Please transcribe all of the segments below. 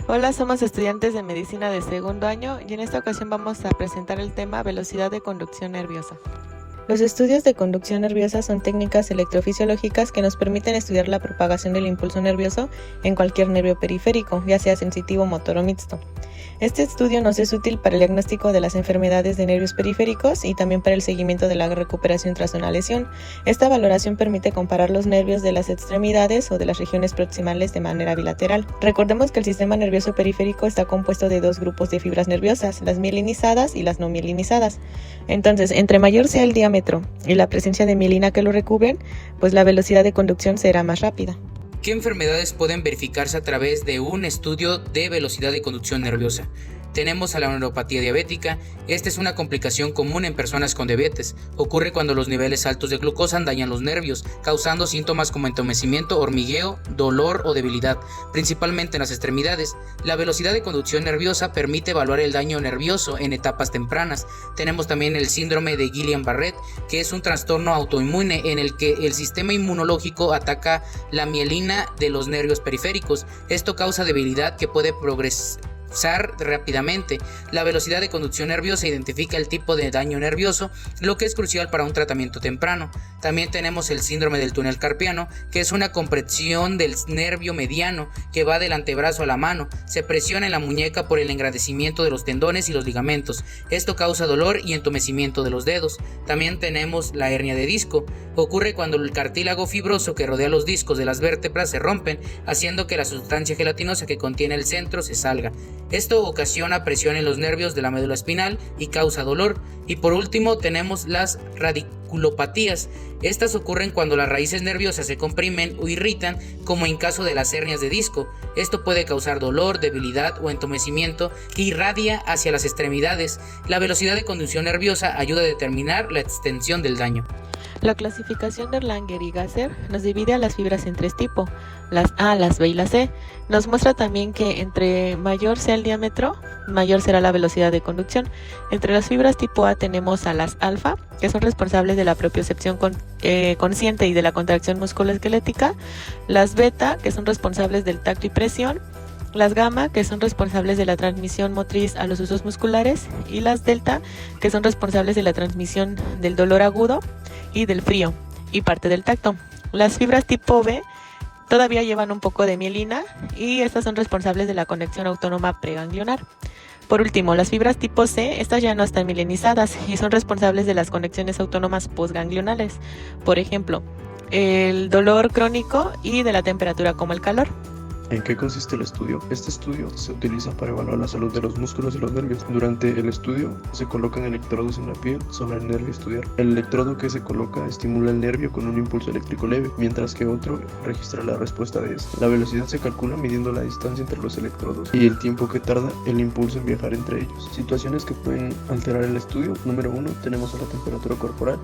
Hola, somos estudiantes de medicina de segundo año y en esta ocasión vamos a presentar el tema velocidad de conducción nerviosa. Los estudios de conducción nerviosa son técnicas electrofisiológicas que nos permiten estudiar la propagación del impulso nervioso en cualquier nervio periférico, ya sea sensitivo, motor o mixto. Este estudio nos es útil para el diagnóstico de las enfermedades de nervios periféricos y también para el seguimiento de la recuperación tras una lesión. Esta valoración permite comparar los nervios de las extremidades o de las regiones proximales de manera bilateral. Recordemos que el sistema nervioso periférico está compuesto de dos grupos de fibras nerviosas, las mielinizadas y las no mielinizadas. Entonces, entre mayor sea el diámetro y la presencia de mielina que lo recubren, pues la velocidad de conducción será más rápida. ¿Qué enfermedades pueden verificarse a través de un estudio de velocidad de conducción nerviosa? Tenemos a la neuropatía diabética. Esta es una complicación común en personas con diabetes. Ocurre cuando los niveles altos de glucosa dañan los nervios, causando síntomas como entumecimiento, hormigueo, dolor o debilidad, principalmente en las extremidades. La velocidad de conducción nerviosa permite evaluar el daño nervioso en etapas tempranas. Tenemos también el síndrome de Guillain-Barré, que es un trastorno autoinmune en el que el sistema inmunológico ataca la mielina de los nervios periféricos. Esto causa debilidad que puede progresar rápidamente. La velocidad de conducción nerviosa identifica el tipo de daño nervioso, lo que es crucial para un tratamiento temprano. También tenemos el síndrome del túnel carpiano, que es una compresión del nervio mediano que va del antebrazo a la mano. Se presiona en la muñeca por el engrandecimiento de los tendones y los ligamentos. Esto causa dolor y entumecimiento de los dedos. También tenemos la hernia de disco. Ocurre cuando el cartílago fibroso que rodea los discos de las vértebras se rompen, haciendo que la sustancia gelatinosa que contiene el centro se salga. Esto ocasiona presión en los nervios de la médula espinal y causa dolor. Y por último tenemos las radiculopatías. Estas ocurren cuando las raíces nerviosas se comprimen o irritan, como en caso de las hernias de disco. Esto puede causar dolor, debilidad o entumecimiento que irradia hacia las extremidades. La velocidad de conducción nerviosa ayuda a determinar la extensión del daño. La clasificación de Erlanger y Gasser nos divide a las fibras en tres tipos, las A, las B y las C. Nos muestra también que entre mayor sea el diámetro, mayor será la velocidad de conducción. Entre las fibras tipo A tenemos a las alfa, que son responsables de la propiocepción consciente y de la contracción musculoesquelética, las beta, que son responsables del tacto y presión, las gamma, que son responsables de la transmisión motriz a los usos musculares, y las delta, que son responsables de la transmisión del dolor agudo y del frío y parte del tacto. Las fibras tipo B todavía llevan un poco de mielina y estas son responsables de la conexión autónoma preganglionar. Por último, las fibras tipo C, estas ya no están mielinizadas y son responsables de las conexiones autónomas postganglionales, por ejemplo, el dolor crónico y de la temperatura como el calor. ¿En qué consiste el estudio? Este estudio se utiliza para evaluar la salud de los músculos y los nervios. Durante el estudio se colocan electrodos en la piel sobre el nervio a estudiar. El electrodo que se coloca estimula el nervio con un impulso eléctrico leve, mientras que otro registra la respuesta de este. La velocidad se calcula midiendo la distancia entre los electrodos y el tiempo que tarda el impulso en viajar entre ellos. Situaciones que pueden alterar el estudio. Número 1, tenemos a la temperatura corporal,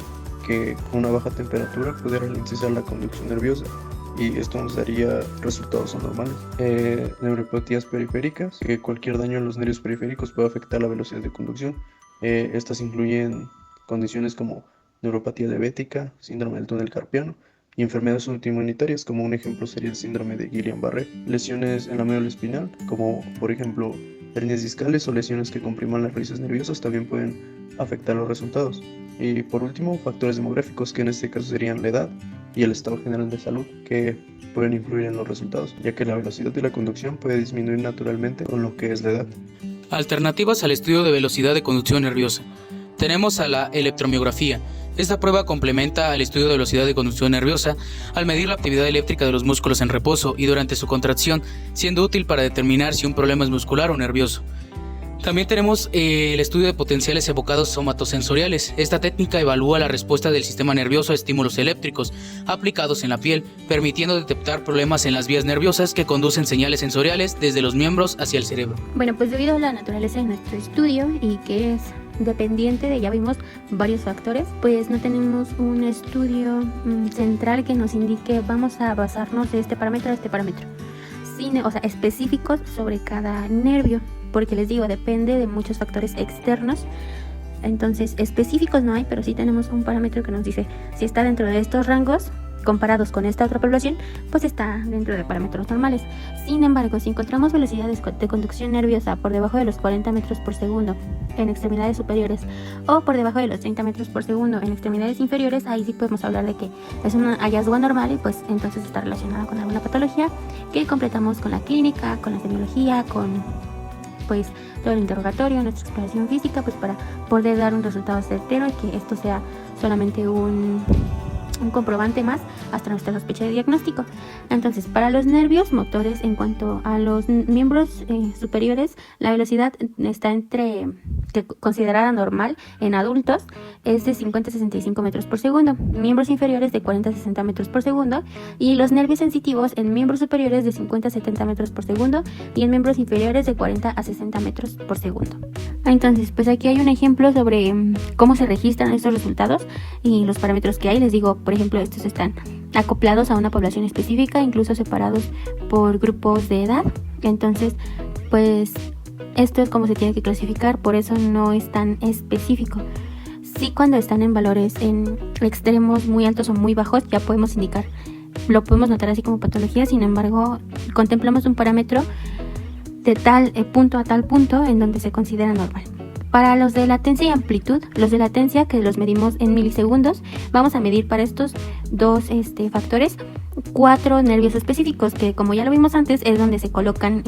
que con una baja temperatura puede ralentizar la conducción nerviosa y esto nos daría resultados anormales. Neuropatías periféricas, que cualquier daño en los nervios periféricos puede afectar la velocidad de conducción. Estas incluyen condiciones como neuropatía diabética, síndrome del túnel carpiano y enfermedades autoinmunitarias, como un ejemplo sería el síndrome de Guillain-Barré. Lesiones en la médula espinal, como por ejemplo hernias discales o lesiones que compriman las raíces nerviosas, también pueden afectar los resultados. Y por último, factores demográficos, que en este caso serían la edad y el estado general de salud, que pueden influir en los resultados, ya que la velocidad de la conducción puede disminuir naturalmente con lo que es la edad. Alternativas al estudio de velocidad de conducción nerviosa. Tenemos a la electromiografía. Esta prueba complementa al estudio de velocidad de conducción nerviosa al medir la actividad eléctrica de los músculos en reposo y durante su contracción, siendo útil para determinar si un problema es muscular o nervioso. También tenemos el estudio de potenciales evocados somatosensoriales. Esta técnica evalúa la respuesta del sistema nervioso a estímulos eléctricos aplicados en la piel, permitiendo detectar problemas en las vías nerviosas que conducen señales sensoriales desde los miembros hacia el cerebro. Bueno, pues debido a la naturaleza de nuestro estudio y que es dependiente de, ya vimos, varios factores, pues no tenemos un estudio central que nos indique vamos a basarnos de este parámetro a este parámetro, sino, o sea, específicos sobre cada nervio, porque les digo, depende de muchos factores externos. Entonces, específicos no hay, pero sí tenemos un parámetro que nos dice si está dentro de estos rangos, comparados con esta otra población, pues está dentro de parámetros normales. Sin embargo, si encontramos velocidades de conducción nerviosa por debajo de los 40 metros por segundo en extremidades superiores o por debajo de los 30 metros por segundo en extremidades inferiores, ahí sí podemos hablar de que es un hallazgo anormal y pues entonces está relacionado con alguna patología que completamos con la clínica, con la semiología, con pues todo el interrogatorio, nuestra exploración física, pues para poder dar un resultado certero y que esto sea solamente un comprobante más hasta nuestra sospecha de diagnóstico. Entonces, para los nervios motores, en cuanto a los miembros superiores, la velocidad está considerada normal en adultos es de 50 a 65 metros por segundo, miembros inferiores de 40 a 60 metros por segundo, y los nervios sensitivos en miembros superiores de 50 a 70 metros por segundo y en miembros inferiores de 40 a 60 metros por segundo. Entonces, pues aquí hay un ejemplo sobre cómo se registran estos resultados y los parámetros que hay. Les digo, por ejemplo, estos están acoplados a una población específica, incluso separados por grupos de edad. Entonces, pues esto es como se tiene que clasificar, por eso no es tan específico. Sí, cuando están en valores en extremos muy altos o muy bajos, ya podemos indicar, lo podemos notar así como patología. Sin embargo, contemplamos un parámetro de tal punto a tal punto en donde se considera normal. Para los de latencia y amplitud, los de latencia que los medimos en milisegundos, vamos a medir para estos dos factores 4 nervios específicos que, como ya lo vimos antes, es donde se colocan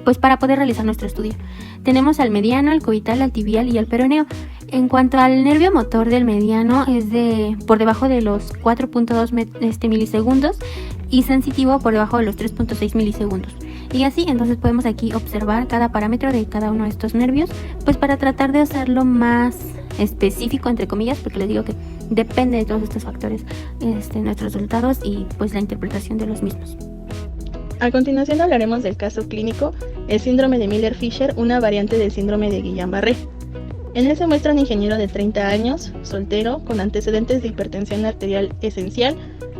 pues para poder realizar nuestro estudio. Tenemos al mediano, al coital, al tibial y al peroneo. En cuanto al nervio motor del mediano, es por debajo de los 4.2 milisegundos y sensitivo por debajo de los 3.6 milisegundos. Y así, entonces podemos aquí observar cada parámetro de cada uno de estos nervios, pues para tratar de hacerlo más específico, entre comillas, porque les digo que depende de todos estos factores nuestros resultados y pues la interpretación de los mismos. A continuación hablaremos del caso clínico, el síndrome de Miller-Fisher, una variante del síndrome de Guillain-Barré. En él se muestra un ingeniero de 30 años, soltero, con antecedentes de hipertensión arterial esencial,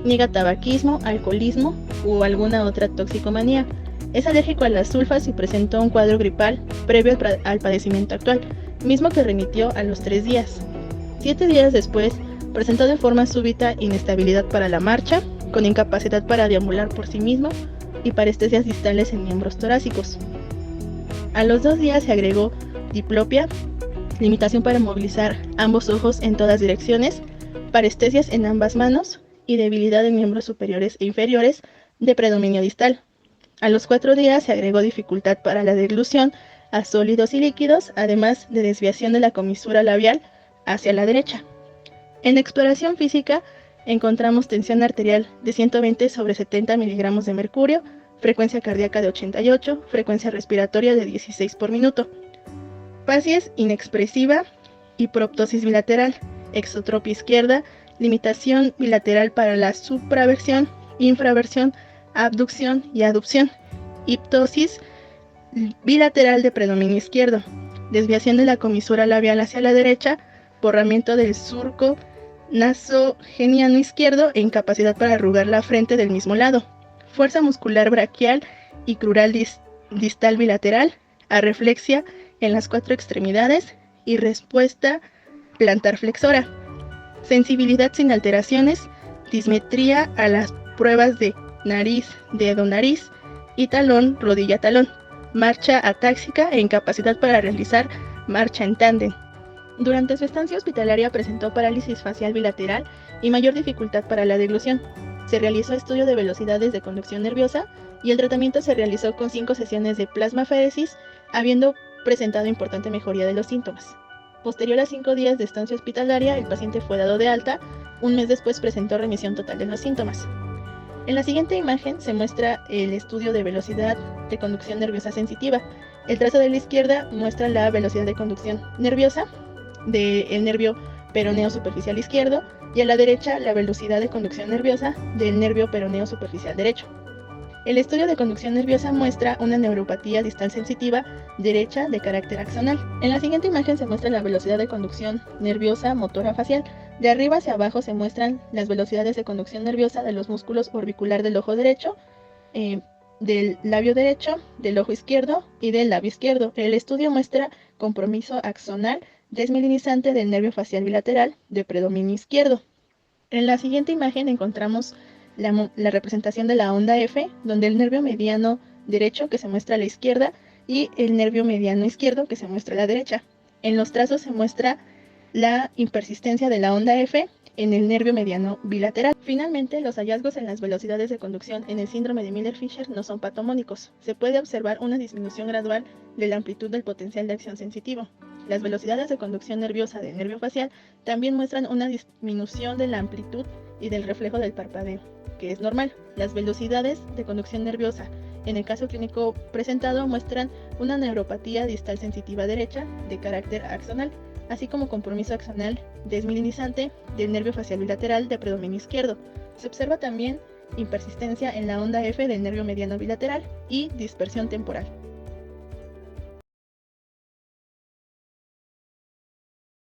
niega tabaquismo, alcoholismo o alguna otra toxicomanía. Es alérgico a las sulfas y presentó un cuadro gripal previo al padecimiento actual, mismo que remitió a los 3 días. 7 días después, presentó de forma súbita inestabilidad para la marcha, con incapacidad para deambular por sí mismo y parestesias distales en miembros torácicos. A los 2 días se agregó diplopia, limitación para movilizar ambos ojos en todas direcciones, parestesias en ambas manos y debilidad en miembros superiores e inferiores de predominio distal. A los 4 días se agregó dificultad para la deglución a sólidos y líquidos, además de desviación de la comisura labial hacia la derecha. En exploración física encontramos tensión arterial de 120 sobre 70 miligramos de mercurio, frecuencia cardíaca de 88, frecuencia respiratoria de 16 por minuto. Facies inexpresiva y proptosis bilateral, exotropia izquierda, limitación bilateral para la supraversión, infraversión, abducción y aducción, iptosis bilateral de predominio izquierdo, desviación de la comisura labial hacia la derecha, borramiento del surco nasogeniano izquierdo e incapacidad para arrugar la frente del mismo lado, fuerza muscular braquial y crural distal bilateral, arreflexia en las 4 extremidades y respuesta plantar flexora, sensibilidad sin alteraciones, dismetría a las pruebas de nariz, dedo, nariz y talón, rodilla, talón, marcha atáxica e incapacidad para realizar marcha en tándem. Durante su estancia hospitalaria presentó parálisis facial bilateral y mayor dificultad para la deglución. Se realizó estudio de velocidades de conducción nerviosa y el tratamiento se realizó con 5 sesiones de plasmaféresis, habiendo presentado importante mejoría de los síntomas. Posterior a 5 días de estancia hospitalaria, el paciente fue dado de alta. Un mes después presentó remisión total de los síntomas. En la siguiente imagen se muestra el estudio de velocidad de conducción nerviosa sensitiva. El trazo de la izquierda muestra la velocidad de conducción nerviosa del nervio peroneo superficial izquierdo y a la derecha la velocidad de conducción nerviosa del nervio peroneo superficial derecho. El estudio de conducción nerviosa muestra una neuropatía distal sensitiva derecha de carácter axonal. En la siguiente imagen se muestra la velocidad de conducción nerviosa motora facial. De arriba hacia abajo se muestran las velocidades de conducción nerviosa de los músculos orbicular del ojo derecho, del labio derecho, del ojo izquierdo y del labio izquierdo. El estudio muestra compromiso axonal desmielinizante del nervio facial bilateral de predominio izquierdo. En la siguiente imagen encontramos la representación de la onda F, donde el nervio mediano derecho que se muestra a la izquierda y el nervio mediano izquierdo que se muestra a la derecha. En los trazos se muestra la impersistencia de la onda F en el nervio mediano bilateral. Finalmente, los hallazgos en las velocidades de conducción en el síndrome de Miller-Fisher no son patomónicos. Se puede observar una disminución gradual de la amplitud del potencial de acción sensitivo. Las velocidades de conducción nerviosa del nervio facial también muestran una disminución de la amplitud y del reflejo del parpadeo, que es normal. Las velocidades de conducción nerviosa en el caso clínico presentado muestran una neuropatía distal sensitiva derecha de carácter axonal, así como compromiso axonal desmielinizante del nervio facial bilateral de predominio izquierdo. Se observa también impersistencia en la onda F del nervio mediano bilateral y dispersión temporal.